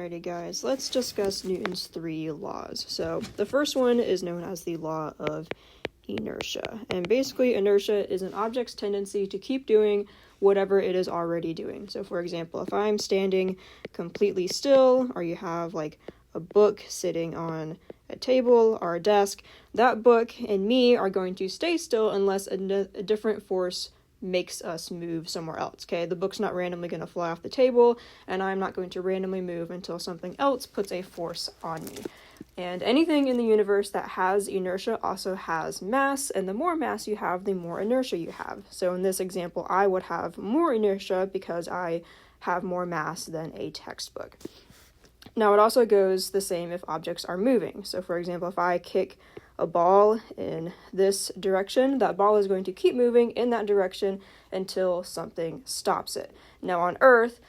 Alrighty guys, let's discuss Newton's three laws. So the first one is known as the law of inertia. And basically inertia is an object's tendency to keep doing whatever it is already doing. So for example, if I'm standing completely still, or you have like a book sitting on a table or a desk, that book and me are going to stay still unless a different force makes us move somewhere else. Okay, the book's not randomly going to fly off the table, and I'm not going to randomly move until something else puts a force on me. And anything in the universe that has inertia also has mass, and the more mass you have, the more inertia you have. So in this example, I would have more inertia because I have more mass than a textbook. Now it also goes the same if objects are moving. So for example, if I kick a ball in this direction, that ball is going to keep moving in that direction until something stops it. Now on Earth,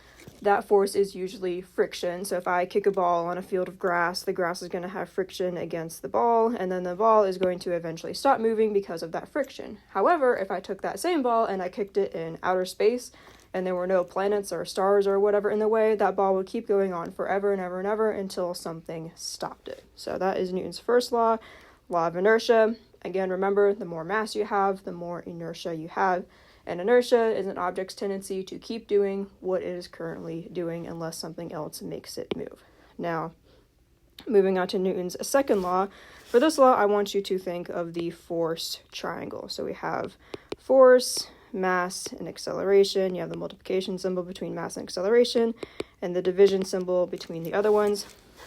that force is usually friction. So if I kick a ball on a field of grass, the grass is going to have friction against the ball, and then the ball is going to eventually stop moving because of that friction. However, if I took that same ball and I kicked it in outer space, and there were no planets or stars or whatever in the way, that ball would keep going on forever and ever and ever until something stopped it. So that is Newton's first law. Law of inertia. Again, remember, the more mass you have, the more inertia you have. And inertia is an object's tendency to keep doing what it is currently doing unless something else makes it move. Now, moving on to Newton's second law. For this law, I want you to think of the force triangle. So we have force, mass, and acceleration. You have the multiplication symbol between mass and acceleration, and the division symbol between the other ones.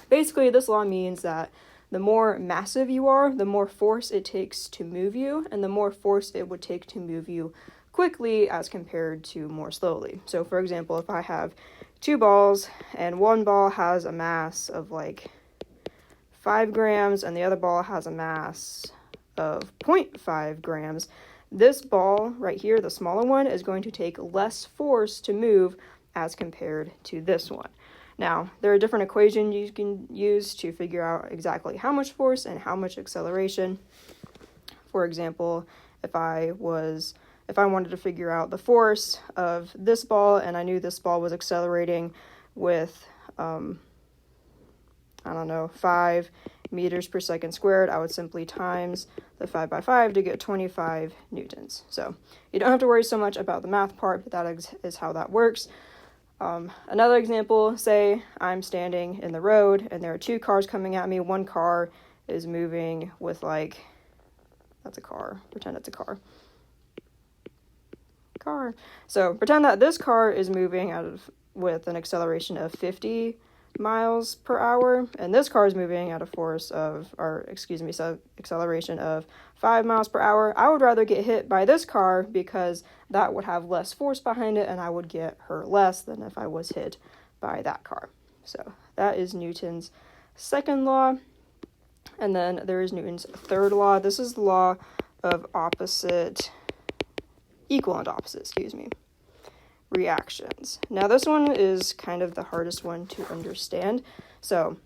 Basically, this law means that the more massive you are, the more force it takes to move you, and the more force it would take to move you quickly as compared to more slowly. So for example, if I have two balls and one ball has a mass of like 5 grams and the other ball has a mass of 0.5 grams, this ball right here, the smaller one, is going to take less force to move as compared to this one. Now, there are different equations you can use to figure out exactly how much force and how much acceleration. For example, if I wanted to figure out the force of this ball and I knew this ball was accelerating with, 5 meters per second squared, I would simply times the 5 by 5 to get 25 newtons. So you don't have to worry so much about the math part, but that is how that works. Another example, say I'm standing in the road and there are two cars coming at me. One car is moving with that's a car. Pretend it's a car. So pretend that this car is moving with an acceleration of 50 miles per hour, and this car is moving at acceleration of 5 miles per hour. I would rather get hit by this car because that would have less force behind it and I would get hurt less than if I was hit by that car. So that is Newton's second law. And then there is Newton's third law. This is the law of equal and opposite, reactions. Now this one is kind of the hardest one to understand, so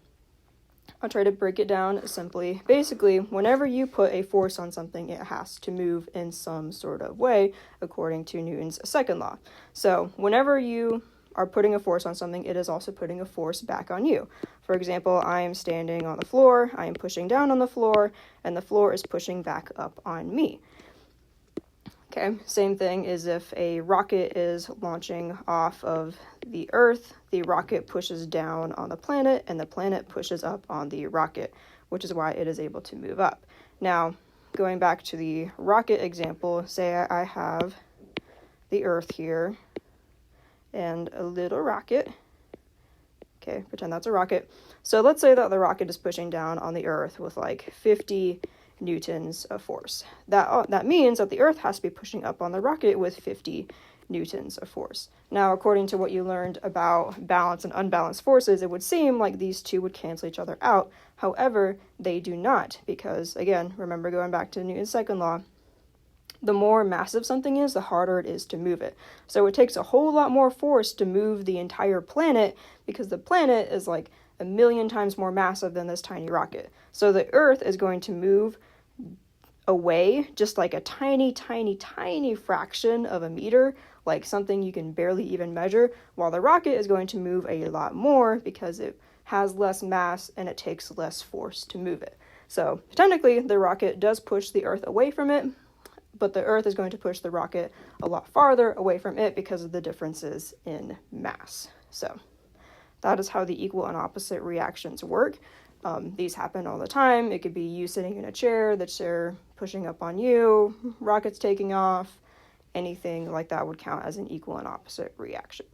I'll try to break it down simply. Basically, whenever you put a force on something, it has to move in some sort of way, according to Newton's second law. So whenever you are putting a force on something, it is also putting a force back on you. For example, I am standing on the floor, I am pushing down on the floor, and the floor is pushing back up on me. Okay, same thing is if a rocket is launching off of the Earth, the rocket pushes down on the planet, and the planet pushes up on the rocket, which is why it is able to move up. Now, going back to the rocket example, say I have the Earth here, and a little rocket. Okay, pretend that's a rocket. So let's say that the rocket is pushing down on the Earth with 50 newtons of force. That means that the Earth has to be pushing up on the rocket with 50 newtons of force. Now, according to what you learned about balanced and unbalanced forces, it would seem like these two would cancel each other out. However, they do not, because, again, remember going back to Newton's second law, the more massive something is, the harder it is to move it. So it takes a whole lot more force to move the entire planet, because the planet is 1,000,000 times more massive than this tiny rocket. So the Earth is going to move away just like a tiny, tiny, tiny fraction of a meter, like something you can barely even measure, while the rocket is going to move a lot more because it has less mass and it takes less force to move it. So technically, the rocket does push the Earth away from it, but the Earth is going to push the rocket a lot farther away from it because of the differences in mass. So that is how the equal and opposite reactions work. These happen all the time. It could be you sitting in a chair, the chair pushing up on you, rockets taking off, anything like that would count as an equal and opposite reaction.